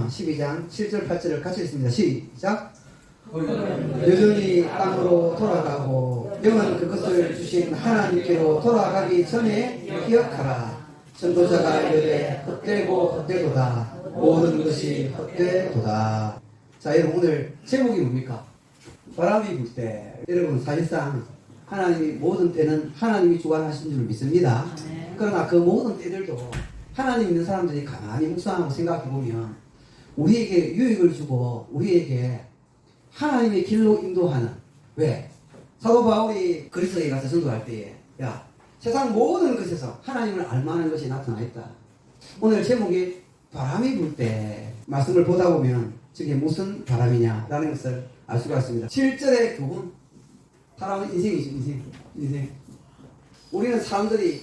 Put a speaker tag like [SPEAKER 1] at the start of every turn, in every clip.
[SPEAKER 1] 12장 7절 8절을 같이 읽습니다. 시작. 여전히 땅으로 돌아가고 영은 그것을 주신 하나님께로 돌아가기 전에 기억하라. 전도자가 이르되 헛되고 헛되도다. 모든 것이 헛되도다. 자, 여러분 오늘 제목이 뭡니까? 바람이 불 때. 여러분 사실상 하나님이 모든 때는 하나님이 주관하신 줄 믿습니다. 그러나 그 모든 때들도 하나님 있는 사람들이 가만히 묵상하고 생각해보면 우리에게 유익을 주고 우리에게 하나님의 길로 인도하는. 왜? 사도 바울이 그리스도에 가서 전도할 때에 야, 세상 모든 것에서 하나님을 알만한 것이 나타나 있다. 오늘 제목이 바람이 불 때 말씀을 보다 보면 저게 무슨 바람이냐라는 것을 알 수가 있습니다. 7절의 교훈. 사람은 인생이죠. 인생. 우리는 사람들이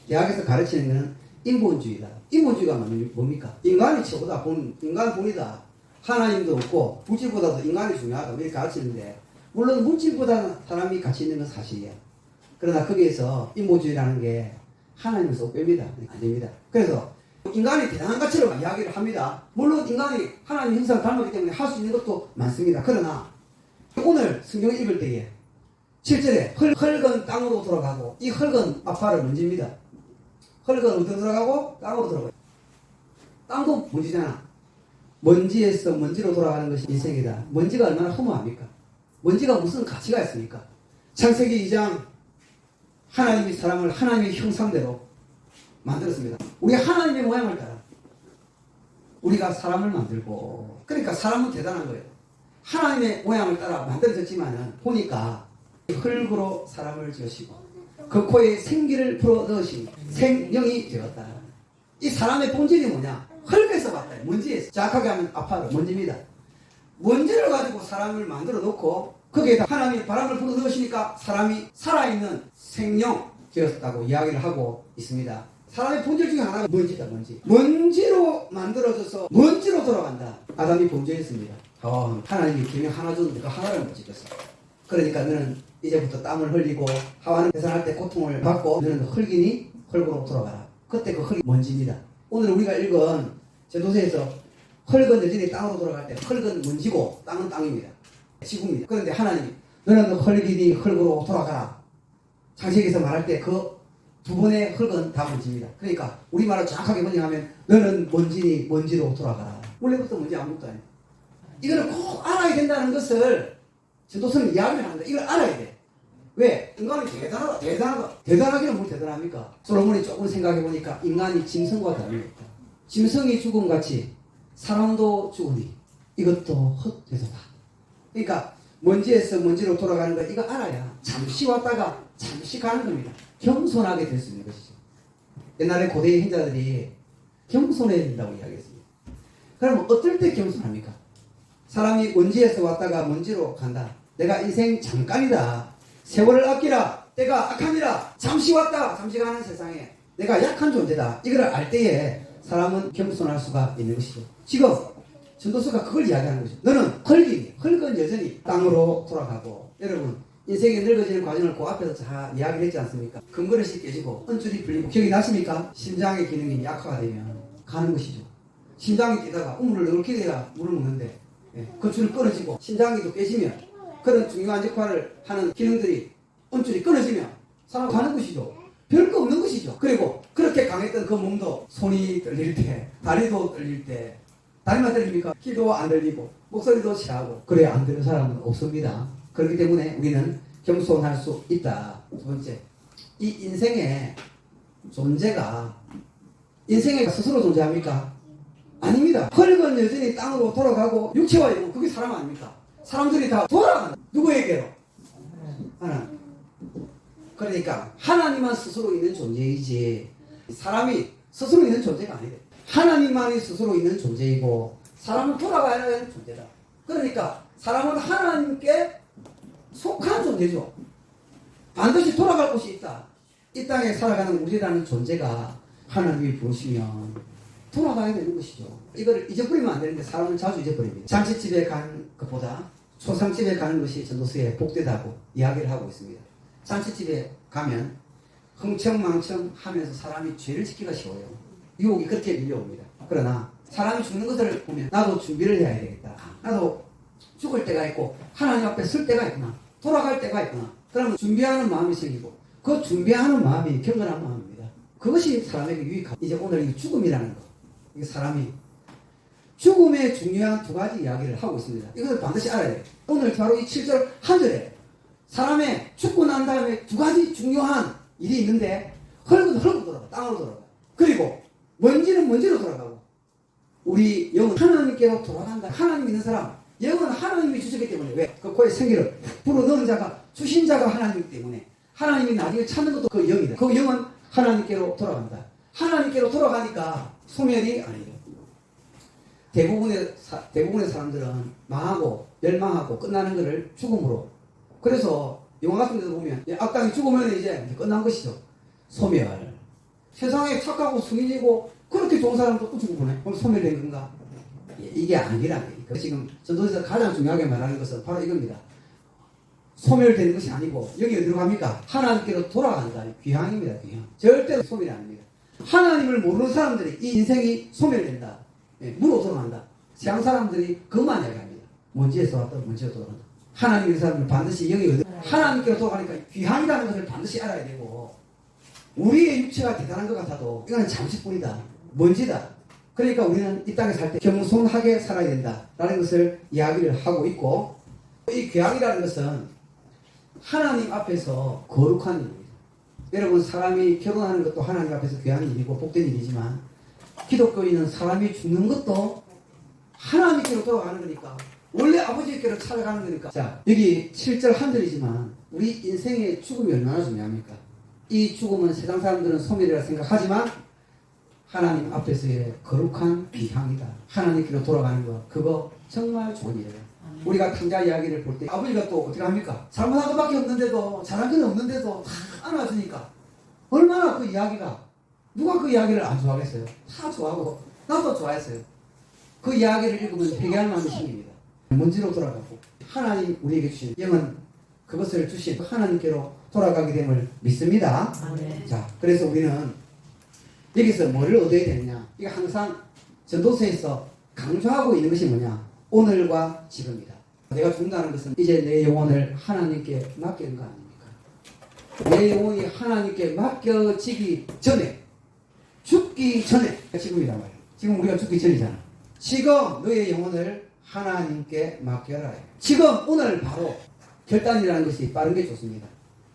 [SPEAKER 1] 대학에서 가르치는 것은 인본주의다. 인본주의가 뭡니까? 인간이 최고다. 인간 본이다. 하나님도 없고 물질보다도 인간이 중요하다. 이렇게 가르치는데 물론 물질보다는 사람이 가치 있는 건 사실이야. 그러나 거기에서 인본주의라는 게 하나님을 쏙 뺍니다. 안 됩니다. 그래서 인간이 대단한 가치로 이야기를 합니다. 물론 인간이 하나님 형상을 닮았기 때문에 할 수 있는 것도 많습니다. 그러나 오늘 성경을 읽을 때에 7절에 흙은 땅으로 돌아가고 이 흙은 아파를 먼지입니다. 흙은 어디로 돌아가고 땅으로 돌아가요. 땅도 먼지잖아. 먼지에서 먼지로 돌아가는 것이 인생이다. 먼지가 얼마나 허무합니까? 먼지가 무슨 가치가 있습니까? 창세기 2장 하나님이 사람을 하나님의 형상대로 만들었습니다. 우리가 하나님의 모양을 따라 우리가 사람을 만들고, 그러니까 사람은 대단한 거예요. 하나님의 모양을 따라 만들어졌지만은 보니까 흙으로 사람을 지으시고 그 코에 생기를 불어넣으시니 생명이 되었다. 이 사람의 본질이 뭐냐? 흙에서 왔다. 먼지에서. 정확하게 하면 아파요. 먼지입니다. 먼지를 가지고 사람을 만들어 놓고 거기에다 하나님이 바람을 불어넣으시니까 사람이 살아있는 생명 되었다고 이야기를 하고 있습니다. 사람의 본질 중에 하나가 먼지다. 먼지로 만들어져서 먼지로 돌아간다. 아담이 범죄했습니다. 하나님이 계명 하나 줬는데 그 하나를 못 지켰어. 그러니까 너는 이제부터 땀을 흘리고 하와는 계산할 때 고통을 받고 너는 흙이니 흙으로 돌아가라. 그때 그 흙이 먼지입니다. 오늘 우리가 읽은 제도서에서 흙은 여전히 땅으로 돌아갈 때 흙은 먼지고 땅은 땅입니다. 지구입니다. 그런데 하나님이 너는 흙이니 흙으로 돌아가라. 창세기에서 말할 때 그 두 번의 흙은 다 먼지입니다. 그러니까 우리말로 정확하게 번역하면 너는 먼지니 먼지로 돌아가라. 원래부터 먼지 아무것도 아니에요. 이거를 꼭 알아야 된다는 것을 전도서는 이야기를 하는데 이걸 알아야 돼. 왜? 인간이 대단하다. 대단하기는 뭘 대단합니까? 솔로몬이 조금 생각해보니까 인간이 짐승과 다릅니다. 짐승이 죽음같이 사람도 죽으니 이것도 헛되도다. 그러니까 먼지에서 먼지로 돌아가는 거 이거 알아야 잠시 왔다가 잠시 가는 겁니다. 겸손하게 될 수 있는 것이죠. 옛날에 고대의 hin자들이 겸손해야 된다고 이야기했습니다. 그러면 어떨 때 겸손합니까? 사람이 먼지에서 왔다가 먼지로 간다. 내가 인생 잠깐이다. 세월을 아끼라. 때가 악함이라. 잠시 왔다 잠시 가는 세상에 내가 약한 존재다. 이걸 알 때에 사람은 겸손할 수가 있는 것이죠. 지금 전도서가 그걸 이야기하는 거죠. 너는 흙은 여전히 땅으로 돌아가고. 여러분 인생이 늙어지는 과정을 그 앞에서 다 이야기를 했지 않습니까? 금그릇이 깨지고 은줄이 풀리고 기억이 나십니까? 심장의 기능이 약화가 되면 가는 것이죠. 심장이 뛰다가 우물을 넣을게 돼야 물을 먹는데 그 줄이 끊어지고 심장이 또 깨지면 그런 중요한 역할을 하는 기능들이 은줄이 끊어지면 사람 가는 것이죠. 별거 없는 것이죠. 그리고 그렇게 강했던 그 몸도 손이 떨릴 때, 다리도 떨릴 때, 다리만 떨립니까? 귀도 안 들리고 목소리도 취하고 그래 안 되는 사람은 없습니다. 그렇기 때문에 우리는 겸손할 수 있다. 두 번째, 이 인생의 존재가 인생에 스스로 존재합니까? 아닙니다. 흙은 여전히 땅으로 돌아가고 육체와 영혼 그게 사람 아닙니까? 사람들이 다 돌아간다. 누구에게로? 하나님. 그러니까 하나님만 스스로 있는 존재이지 사람이 스스로 있는 존재가 아니래. 하나님만이 스스로 있는 존재이고 사람은 돌아가야 하는 존재다. 그러니까 사람은 하나님께 속한 존재죠. 반드시 돌아갈 곳이 있다. 이 땅에 살아가는 우리라는 존재가 하나님이 부르시면 돌아가야 되는 것이죠. 이걸 잊어버리면 안 되는데 사람은 자주 잊어버립니다. 잔치집에 가는 것보다 초상집에 가는 것이 전도서에 복되다고 이야기를 하고 있습니다. 잔치집에 가면 흥청망청 하면서 사람이 죄를 짓기가 쉬워요. 유혹이 그렇게 밀려옵니다. 그러나 사람이 죽는 것을 보면 나도 준비를 해야 되겠다. 나도 죽을 때가 있고 하나님 앞에 설 때가 있구나. 돌아갈 때가 있구나. 그러면 준비하는 마음이 생기고 그 준비하는 마음이 경건한 마음입니다. 그것이 사람에게 유익하고 이제 오늘 이 죽음이라는 거. 이게 사람이 죽음의 중요한 두 가지 이야기를 하고 있습니다. 이것을 반드시 알아야 돼요. 오늘 바로 이 7절 한 절에 사람의 죽고 난 다음에 두 가지 중요한 일이 있는데 흙은 흙으로 돌아가, 땅으로 돌아가. 그리고 먼지는 먼지로 돌아가고 우리 영은 하나님께로 돌아간다. 하나님 믿는 사람 영은 하나님이 주셨기 때문에 왜? 그 코에 생기를 불어넣은 자가 주신 자가 하나님이기 때문에 하나님이 나중에 찾는 것도 그 영이다. 그 영은 하나님께로 돌아간다. 하나님께로 돌아가니까 소멸이 아니에요. 대부분의 사람들은 망하고 멸망하고 끝나는 것을 죽음으로. 그래서 영화 같은 데도 보면 악당이 죽으면 이제 끝난 것이죠. 소멸. 세상에 착하고 승인이고 그렇게 좋은 사람도 또 죽어보네. 그럼 소멸된 건가? 이게 아니라는 거니까. 지금 전도에서 가장 중요하게 말하는 것은 바로 이겁니다. 소멸되는 것이 아니고 여기 어디로 갑니까? 하나님께로 돌아간다. 귀향입니다. 귀향. 절대로 소멸이 아닙니다. 하나님을 모르는 사람들이 이 인생이 소멸된다. 무로 돌아간다. 세상 사람들이 그것만 이야기합니다. 먼지에서 왔다 먼지로 돌아간다. 하나님 믿는 사람들은 반드시 영이 어디 하나님께로 돌아가니까 귀향이라는 것을 반드시 알아야 되고 우리의 육체가 대단한 것 같아도 이거는 잠시뿐이다. 먼지다. 그러니까 우리는 이 땅에 살 때 겸손하게 살아야 된다라는 것을 이야기를 하고 있고 이 귀향이라는 것은 하나님 앞에서 거룩한 일입니다. 여러분 사람이 결혼하는 것도 하나님 앞에서 귀한 일이고 복된 일이지만 기독교인은 사람이 죽는 것도 하나님께로 돌아가는 거니까 원래 아버지께로 찾아가는 거니까. 자 여기 7절 한 절이지만 우리 인생의 죽음이 얼마나 중요합니까? 이 죽음은 세상 사람들은 소멸이라 생각하지만 하나님 앞에서의 거룩한 귀향이다. 하나님께로 돌아가는 거 그거 정말 좋은 일이에요. 우리가 탕자 이야기를 볼 때 아버지가 또 어떻게 합니까? 잘못한 것밖에 없는데도 잘한 건 없는데도 다 안아주니까 얼마나 그 이야기가 누가 그 이야기를 안 좋아하겠어요? 다 좋아하고 나도 좋아했어요. 그 이야기를 읽으면 회개할 마음이 생깁니다. 먼지로 돌아가고 하나님 우리에게 주신 영은 그것을 주신 하나님께로 돌아가게 됨을 믿습니다.
[SPEAKER 2] 네.
[SPEAKER 1] 자, 그래서 우리는 여기서 뭐를 얻어야 되느냐? 이게 항상 전도서에서 강조하고 있는 것이 뭐냐? 오늘과 지금이다. 내가 죽는다는 것은 이제 내 영혼을 하나님께 맡기는 거 아닙니까? 내 영혼이 하나님께 맡겨지기 전에 죽기 전에 지금이란 말이에요. 지금 우리가 죽기 전이잖아. 지금 너의 영혼을 하나님께 맡겨라. 지금 오늘 바로 결단이라는 것이 빠른 게 좋습니다.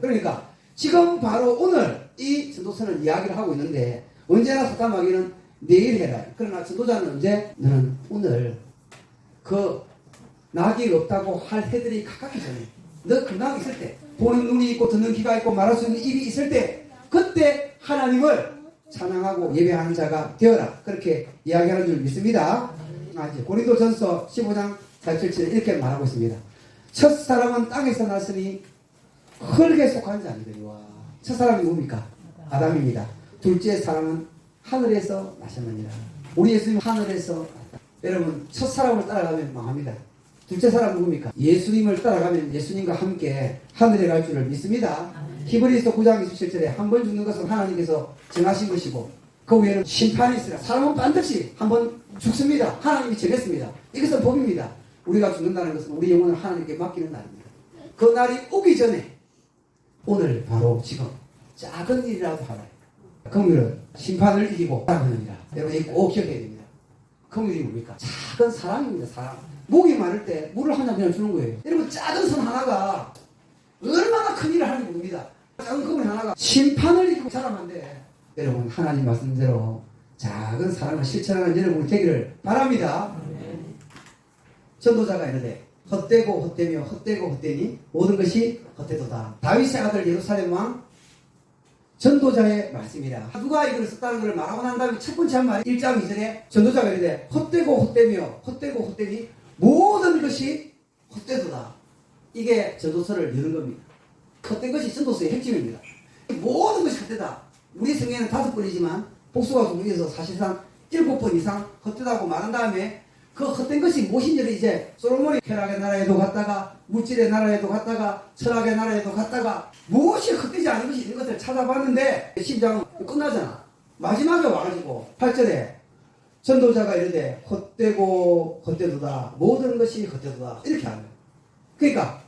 [SPEAKER 1] 그러니까 지금 바로 오늘 이 전도서는 이야기를 하고 있는데 언제나 사탄 마귀는 내일 해라. 그러나 전도자는 언제? 너는 오늘 그 낙이 없다고 할 해들이 가깝기 전에 너 금방 있을 때 보는 눈이 있고 듣는 귀가 있고 말할 수 있는 입이 있을 때 그때 하나님을 찬양하고 예배하는 자가 되어라. 그렇게 이야기하는 줄 믿습니다. 이제 고린도전서 15장 47절에 이렇게 말하고 있습니다. 첫 사람은 땅에서 났으니 흙에 속한 자니더니와 첫 사람이 누굽니까? 아담입니다. 둘째 사람은 하늘에서 나셨느니라. 우리 예수님 하늘에서 났다. 여러분 첫 사람을 따라가면 망합니다. 둘째 사람 누굽니까? 예수님을 따라가면 예수님과 함께 하늘에 갈 줄을 믿습니다. 히브리서 9장 27절에 한 번 죽는 것은 하나님께서 정하신 것이고 그 외에는 심판이 있으라. 사람은 반드시 한 번 죽습니다. 하나님이 정했습니다. 이것은 법입니다. 우리가 죽는다는 것은 우리 영혼을 하나님께 맡기는 날입니다. 그 날이 오기 전에 오늘 바로 지금 작은 일이라도 하라. 금요일은 심판을 이기고 살아가느니라. 여러분 이거 꼭 기억해야 됩니다. 금요일이 뭡니까? 작은 사랑입니다. 사랑. 목이 마를 때 물을 한 잔 그냥 주는 거예요. 여러분 작은 선 하나가 얼마나 큰 일을 하는지 모릅니다. 작은 금을 하나가 심판을 이기고 자라는데 여러분 하나님 말씀대로 작은 사랑을 실천하는 여러분이 되기를 바랍니다. 전도자가 이르되 헛되고 헛되며 헛되고 헛되니 모든 것이 헛되도다. 다윗의 아들 예루살렘 왕 전도자의 말씀이라. 누가 이걸 썼다는 걸 말하고 난 다음에 첫 번째 한 말이 1장 2절에 전도자가 이르되 헛되고 헛되며 헛되고 헛되니 모든 것이 헛되도다. 이게 전도서를 여는 겁니다. 헛된 것이 전도서의 핵심입니다. 모든 것이 헛되다. 우리 성경에는 5번이지만 복수가 동의해서 사실상 7번 이상 헛되다고 말한 다음에 그 헛된 것이 무엇인지를 이제 솔로몬이 쾌락의 나라에도 갔다가 물질의 나라에도 갔다가 철학의 나라에도 갔다가 무엇이 헛되지 않은 것이 있는 것을 찾아봤는데 10장은 끝나잖아. 마지막에 와가지고 8절에 전도자가 이르되 헛되고 헛되도다. 모든 것이 헛되도다. 이렇게 하는 거예요. 그러니까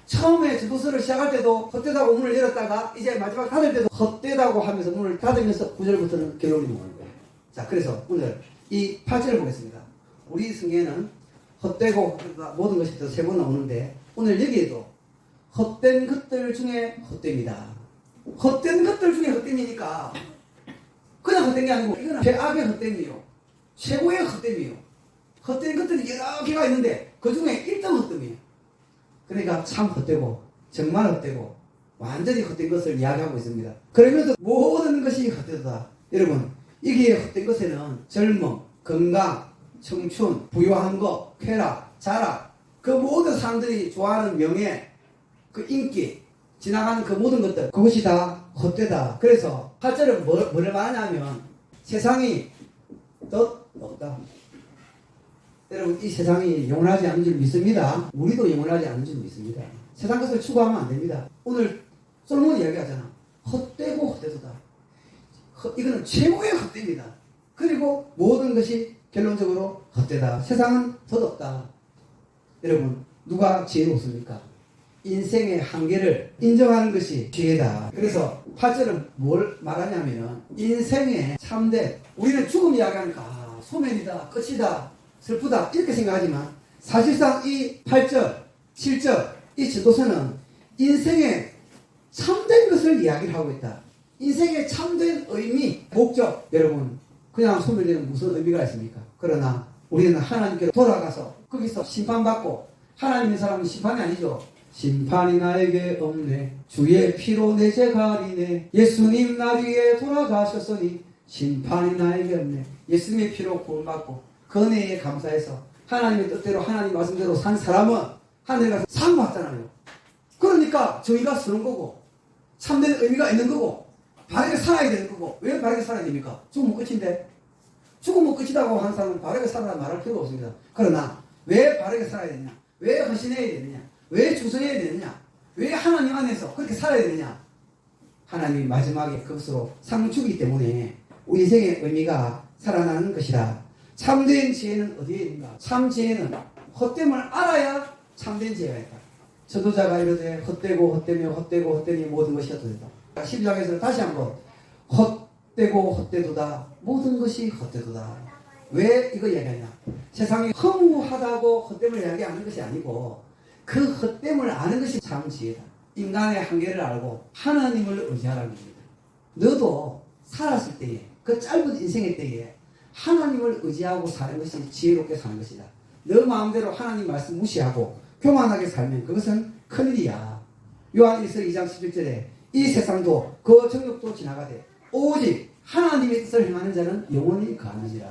[SPEAKER 1] 처음에 전도서를 시작할 때도 헛되다고 문을 열었다가 이제 마지막 닫을 때도 헛되다고 하면서 문을 닫으면서 9절부터는 결론이 나오는 거예요. 자, 그래서 오늘 이 8절을 보겠습니다. 우리 성경에는 헛되고 헛되다 모든 것이 더 3번 나오는데 오늘 여기에도 헛된 것들 중에 헛됨이다. 헛된 것들 중에 헛됨이니까 그냥 헛된 게 아니고 이거는 최악의 헛됨이요. 최고의 헛됨이요. 헛된 것들이 여러 개가 있는데 그 중에 1등 헛됨이에요. 그러니까 참 헛되고 정말 헛되고 완전히 헛된 것을 이야기하고 있습니다. 그러면서 모든 것이 헛되다. 여러분 이게 헛된 것에는 젊음, 건강, 청춘, 부유한 것, 쾌락, 자락 그 모든 사람들이 좋아하는 명예, 그 인기, 지나가는 그 모든 것들 그것이 다 헛되다. 그래서 8절은 뭐를 말하냐면 세상이 더 없다. 여러분 이 세상이 영원하지 않은 줄 믿습니다. 우리도 영원하지 않은 줄 믿습니다. 세상 것을 추구하면 안 됩니다. 오늘 솔로몬이 이야기하잖아. 헛되고 헛되도다. 이거는 최고의 헛됩니다. 그리고 모든 것이 결론적으로 헛되다. 세상은 덧없다. 여러분 누가 지혜롭습니까? 인생의 한계를 인정하는 것이 지혜다. 그래서 8절은 뭘 말하냐면 인생의 참된 우리는 죽음 이야기하니까 소멸이다, 끝이다, 슬프다 이렇게 생각하지만 사실상 이 8절, 7절 이 전도서는 인생의 참된 것을 이야기를 하고 있다. 인생의 참된 의미, 목적 여러분 그냥 소멸되는 무슨 의미가 있습니까? 그러나 우리는 하나님께로 돌아가서 거기서 심판받고 하나님의 사람은 심판이 아니죠. 심판이 나에게 없네 주의 피로 내 죄 가리네 예수님 날 위해 돌아가셨으니 심판이 나에게 없네. 예수님의 피로 구원받고 그 은혜에 감사해서 하나님의 뜻대로 하나님 말씀대로 산 사람은 하늘에 가서 상 받잖아요. 그러니까 저희가 쓰는 거고 참된 의미가 있는 거고 바르게 살아야 되는 거고. 왜 바르게 살아야 됩니까? 죽으면 끝인데. 죽으면 끝이라고 하는 사람은 바르게 살아라 말할 필요가 없습니다. 그러나 왜 바르게 살아야 되느냐? 왜 헌신해야 되느냐? 왜 충성해야 되느냐? 왜 하나님 안에서 그렇게 살아야 되느냐? 하나님이 마지막에 그것으로 상을 주기 때문에 우리 인생의 의미가 살아나는 것이다. 참된 지혜는 어디에 있는가? 참 지혜는 헛됨을 알아야 참된 지혜가 있다. 전도자가 이르되 헛되고 헛되며 헛되고 헛되니 모든 것이 헛되다. 12장에서 다시 한번 헛되고 헛되도다. 모든 것이 헛되도다. 왜 이거 이야기하냐? 세상이 허무하다고 헛됨을 이야기하는 것이 아니고 그 헛됨을 아는 것이 참 지혜다. 인간의 한계를 알고 하나님을 의지하라는 겁니다. 너도 살았을 때에 그 짧은 인생의 때에 하나님을 의지하고 사는 것이 지혜롭게 사는 것이다. 너 마음대로 하나님 말씀 무시하고 교만하게 살면 그것은 큰일이야. 요한일서 2장 11절에 이 세상도 그 정욕도 지나가되 오직 하나님의 뜻을 행하는 자는 영원히 가느니라.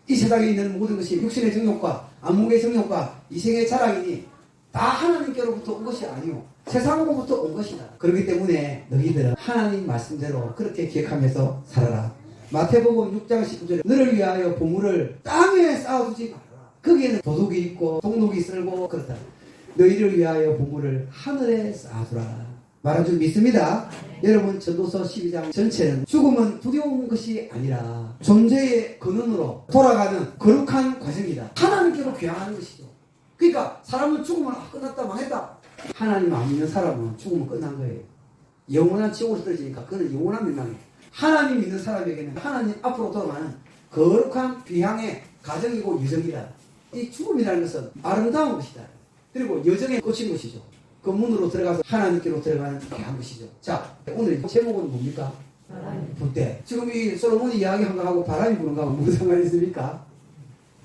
[SPEAKER 1] 이 세상에 있는 모든 것이 육신의 정욕과 안목의 정욕과 이생의 자랑이니 다 하나님께로부터 온 것이 아니오 세상으로부터 온 것이다. 그렇기 때문에 너희들은 하나님 말씀대로 그렇게 기억하면서 살아라. 마태복음 6장 19절에 너를 위하여 보물을 땅에 쌓아두지 말아라. 거기에는 도둑이 있고 동록이 쓸고 그렇다. 너희를 위하여 보물을 하늘에 쌓아두라. 말한 줄 믿습니다. 여러분 전도서 12장 전체는 죽음은 두려운 것이 아니라 존재의 근원으로 돌아가는 거룩한 과정이다. 하나님께로 귀향하는 것이죠. 그러니까 사람은 죽으면 끝났다 망했다. 하나님 안 믿는 사람은 죽으면 끝난 거예요. 영원한 지옥으로 떨어지니까 그는 영원한 멸망이에요. 하나님 믿는 사람에게는 하나님 앞으로 돌아가는 거룩한 귀향의 가정이고 유정이다. 이 죽음이라는 것은 아름다운 것이다. 그리고 여정의 끝인 것이죠. 그 문으로 들어가서 하나님께로 들어가는 귀한 것이죠. 자, 오늘 제목은 뭡니까? 바람이 불 때. 지금 이 솔로몬이 이야기한 거하고 바람이 부는 거하고 무슨 상관이 있습니까?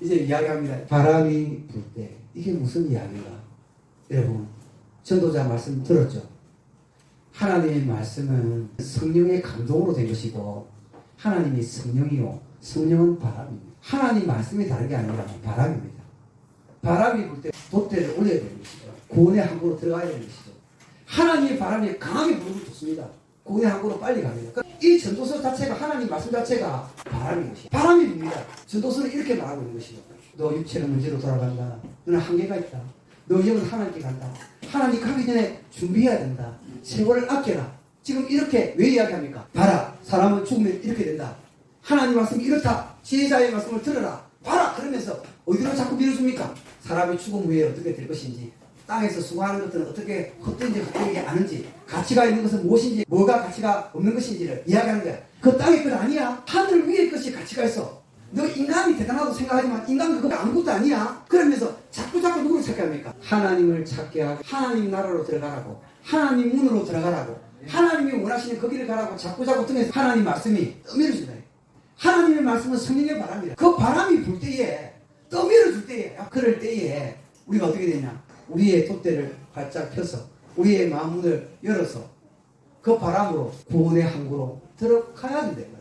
[SPEAKER 1] 이제 이야기합니다. 바람이 불 때. 이게 무슨 이야기인가? 여러분, 전도자 말씀 들었죠? 하나님의 말씀은 성령의 감동으로 된 것이고 하나님이 성령이요 성령은 바람입니다. 하나님 말씀이 다른 게 아니라 바람입니다. 바람이 불 때 돛대를 올려야 되는 것이죠. 구원의 항구로 들어가야 되는 것이죠. 하나님의 바람이 강하게 불면 좋습니다. 구원의 항구로 빨리 갑니다. 그러니까 이 전도서 자체가 하나님 말씀 자체가 바람인 것이죠. 바람이 붑니다. 전도서는 이렇게 말하고 있는 것이죠. 너 육체는 문제로 돌아간다. 너는 한계가 있다. 너 영은 하나님께 간다. 하나님 가기 전에 준비해야 된다. 세월을 아껴라. 지금 이렇게 왜 이야기합니까? 봐라. 사람은 죽으면 이렇게 된다. 하나님 말씀이 이렇다. 지혜자의 말씀을 들어라. 봐라. 그러면서 어디로 자꾸 밀어줍니까? 사람이 죽음 후에 어떻게 될 것인지, 땅에서 수고하는 것들은 어떻게 헛된지 헛되게 아는지, 가치가 있는 것은 무엇인지, 뭐가 가치가 없는 것인지를 이야기하는 거야. 그 땅의 것 아니야. 하늘 위의 것이 가치가 있어. 너 인간이 대단하다고 생각하지만 인간 그거 아무것도 아니야. 그러면서 자꾸 누구를 찾게 합니까? 하나님을 찾게 하고 하나님 나라로 들어가라고, 하나님 문으로 들어가라고, 하나님이 원하시는 거기를 가라고 자꾸 통해서 하나님 말씀이 떠밀어준다. 하나님의 말씀은 성령의 바람이다. 그 바람이 불 때에, 떠밀어줄 때에, 그럴 때에 우리가 어떻게 되냐? 우리의 돛대를 활짝 펴서 우리의 마음문을 열어서 그 바람으로 구원의 항구로 들어가야 된다.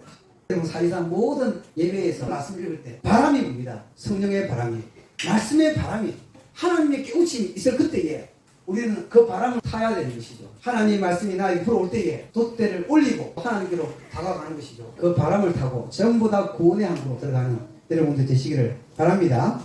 [SPEAKER 1] 여러분, 사실상 모든 예배에서 말씀 읽을 때 바람이 붑니다. 성령의 바람이, 말씀의 바람이, 하나님의 깨우침이 있을 그때에 우리는 그 바람을 타야 되는 것이죠. 하나님의 말씀이 나에게 불어올 때에 돛대를 올리고 하나님께로 다가가는 것이죠. 그 바람을 타고 전부 다 구원의 항구로 들어가는 여러분들 되시기를 바랍니다.